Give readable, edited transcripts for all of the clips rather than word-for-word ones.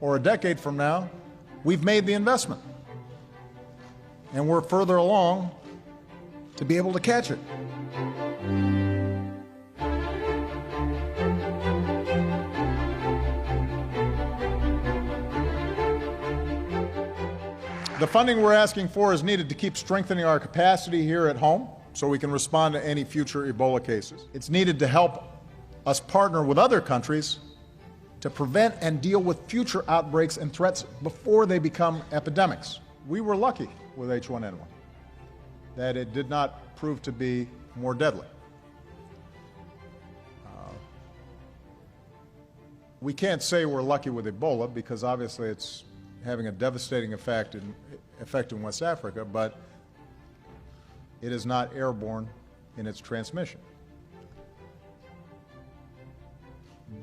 or a decade from now, we've made the investment. And we're further along to be able to catch it. The funding we're asking for is needed to keep strengthening our capacity here at home so we can respond to any future Ebola cases. It's needed to help us partner with other countries to prevent and deal with future outbreaks and threats before they become epidemics. We were lucky with H1N1 that it did not prove to be more deadly. We can't say we're lucky with Ebola because obviously it's having a devastating effect in West Africa, but it is not airborne in its transmission.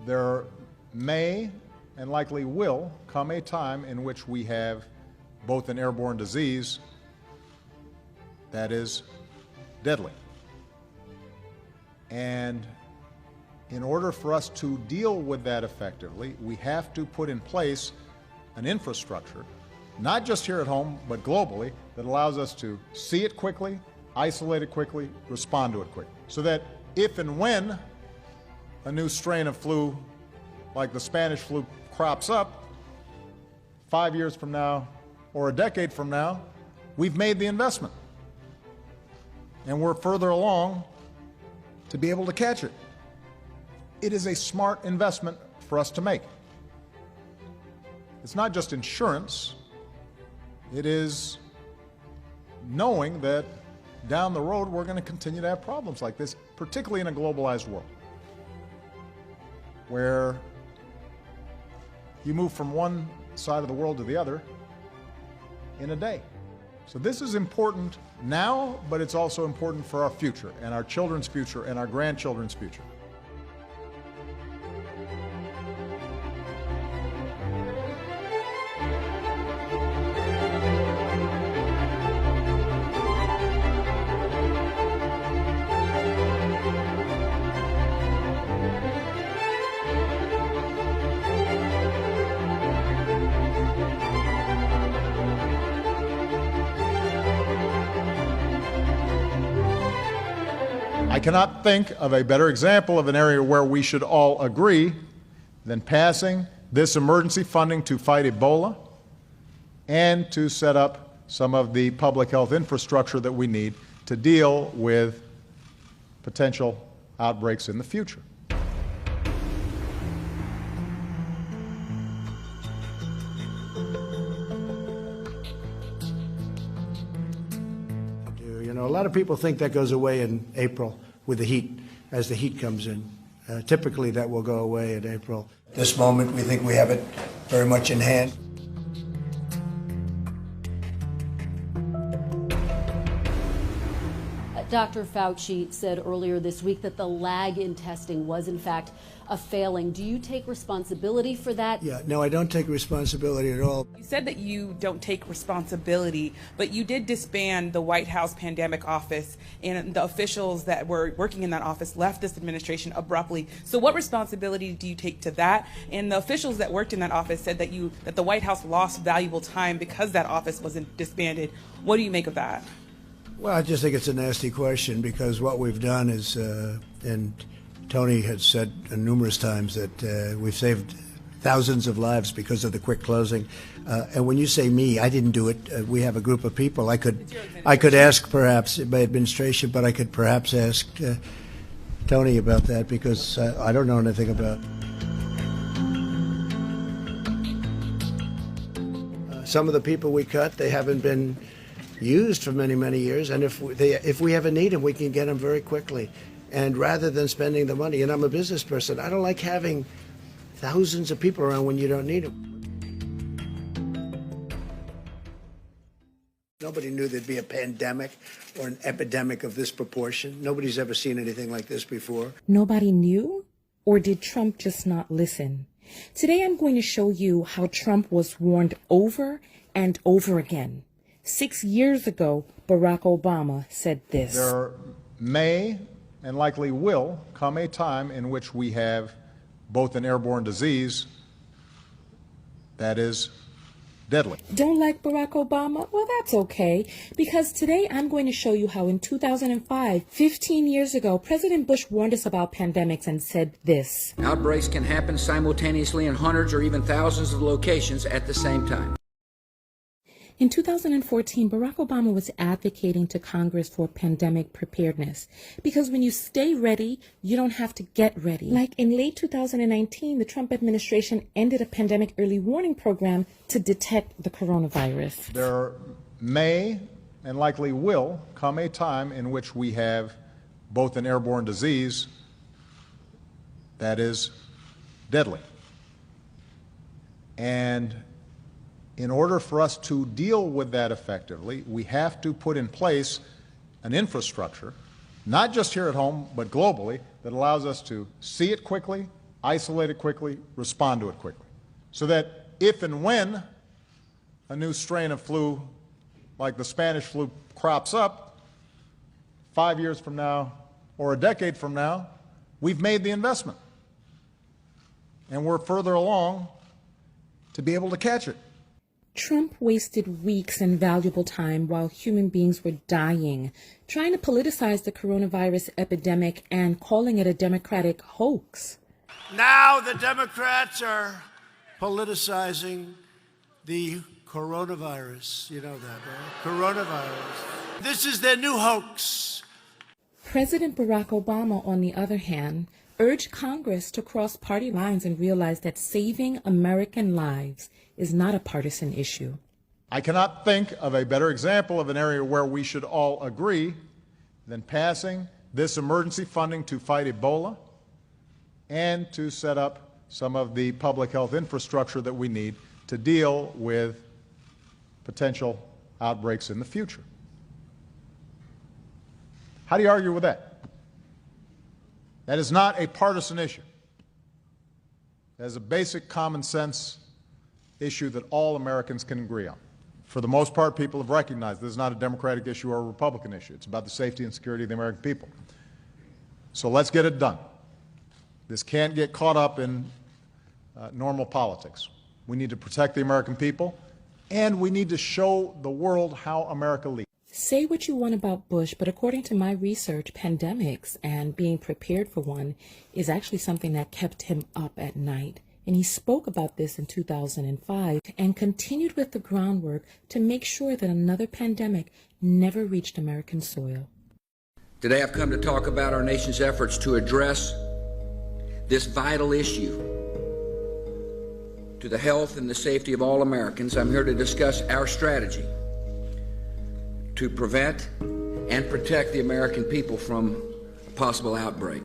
There may and likely will come a time in which we have both an airborne disease that is deadly. And in order for us to deal with that effectively, we have to put in place an infrastructure, not just here at home, but globally, that allows us to see it quickly, isolate it quickly, respond to it quickly. So that if and when a new strain of flu, like the Spanish flu, crops up 5 years from now or a decade from now, we've made the investment. And we're further along to be able to catch it. It is a smart investment for us to make. It's not just insurance, it is knowing that down the road we're going to continue to have problems like this, particularly in a globalized world, where you move from one side of the world to the other in a day. So this is important now, but it's also important for our future and our children's future and our grandchildren's future. I cannot think of a better example of an area where we should all agree than passing this emergency funding to fight Ebola and to set up some of the public health infrastructure that we need to deal with potential outbreaks in the future. You know, a lot of people think that goes away in April with the heat, as the heat comes in. Typically that will go away in April. This moment, we think we have it very much in hand. Dr. Fauci said earlier this week that the lag in testing was, in fact, a failing. Do you take responsibility for that? Yeah, no, I don't take responsibility at all. You said that you don't take responsibility, but you did disband the White House Pandemic Office, and the officials that were working in that office left this administration abruptly. So what responsibility do you take to that? And the officials that worked in that office said that the White House lost valuable time because that office wasn't disbanded. What do you make of that? Well, I just think it's a nasty question because what we've done is, and Tony has said numerous times that we've saved thousands of lives because of the quick closing. And when you say me, I didn't do it. We have a group of people. I could ask perhaps my administration, but I could perhaps ask Tony about that because I don't know anything about. Some of the people we cut, they haven't been used for many, many years, and if we ever need them, we can get them very quickly. And rather than spending the money, and I'm a business person, I don't like having thousands of people around when you don't need them. Nobody knew there'd be a pandemic or an epidemic of this proportion. Nobody's ever seen anything like this before. Nobody knew? Or did Trump just not listen? Today I'm going to show you how Trump was warned over and over again. 6 years ago, Barack Obama said this. There may and likely will come a time in which we have both an airborne disease that is deadly. Don't like Barack Obama? Well, that's okay, because today I'm going to show you how in 2005, 15 years ago, President Bush warned us about pandemics and said this. Outbreaks can happen simultaneously in hundreds or even thousands of locations at the same time. In 2014, Barack Obama was advocating to Congress for pandemic preparedness, because when you stay ready, you don't have to get ready. Like in late 2019, the Trump administration ended a pandemic early warning program to detect the coronavirus. There may and likely will come a time in which we have both an airborne disease that is deadly. And in order for us to deal with that effectively, we have to put in place an infrastructure, not just here at home, but globally, that allows us to see it quickly, isolate it quickly, respond to it quickly. So that if and when a new strain of flu, like the Spanish flu, crops up 5 years from now or a decade from now, we've made the investment. And we're further along to be able to catch it. Trump wasted weeks and valuable time while human beings were dying, trying to politicize the coronavirus epidemic and calling it a Democratic hoax. Now the Democrats are politicizing the coronavirus. You know that, right? Coronavirus. This is their new hoax. President Barack Obama, on the other hand, urged Congress to cross party lines and realize that saving American lives is not a partisan issue. I cannot think of a better example of an area where we should all agree than passing this emergency funding to fight Ebola and to set up some of the public health infrastructure that we need to deal with potential outbreaks in the future. How do you argue with that? That is not a partisan issue. That is a basic common sense issue that all Americans can agree on. For the most part, people have recognized this is not a Democratic issue or a Republican issue. It's about the safety and security of the American people. So let's get it done. This can't get caught up in normal politics. We need to protect the American people, and we need to show the world how America leads. Say what you want about Bush, but according to my research, pandemics and being prepared for one is actually something that kept him up at night. And he spoke about this in 2005 and continued with the groundwork to make sure that another pandemic never reached American soil. Today I've come to talk about our nation's efforts to address this vital issue to the health and the safety of all Americans. I'm here to discuss our strategy to prevent and protect the American people from a possible outbreak.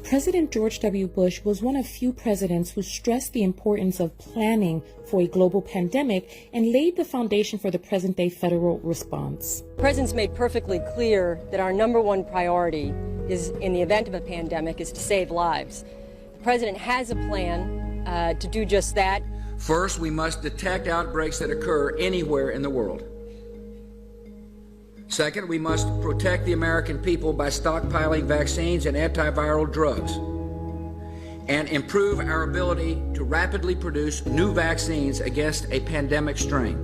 President George W. Bush was one of few presidents who stressed the importance of planning for a global pandemic and laid the foundation for the present-day federal response. The President's made perfectly clear that our number one priority is, in the event of a pandemic, is to save lives. The President has a plan to do just that. First, we must detect outbreaks that occur anywhere in the world. Second, we must protect the American people by stockpiling vaccines and antiviral drugs and improve our ability to rapidly produce new vaccines against a pandemic strain.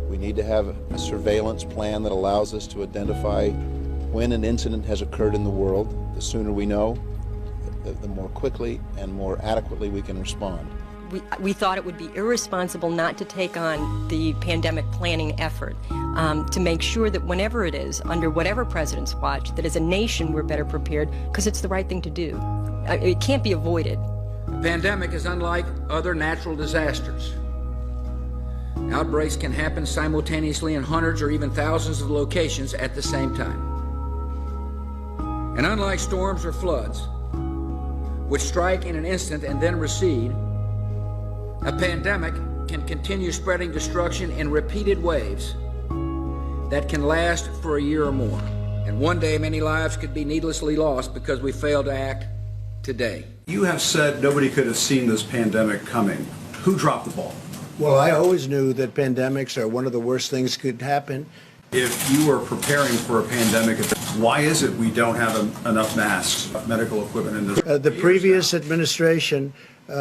We need to have a surveillance plan that allows us to identify when an incident has occurred in the world. The sooner we know, the more quickly and more adequately we can respond. We thought it would be irresponsible not to take on the pandemic planning effort to make sure that whenever it is, under whatever president's watch, that as a nation we're better prepared because it's the right thing to do. It can't be avoided. A pandemic is unlike other natural disasters. Outbreaks can happen simultaneously in hundreds or even thousands of locations at the same time. And unlike storms or floods, which strike in an instant and then recede, a pandemic can continue spreading destruction in repeated waves that can last for a year or more. And one day, many lives could be needlessly lost because we failed to act today. You have said nobody could have seen this pandemic coming. Who dropped the ball? Well, I always knew that pandemics are one of the worst things that could happen. If you were preparing for a pandemic, why is it we don't have enough masks, medical equipment in this? The previous administration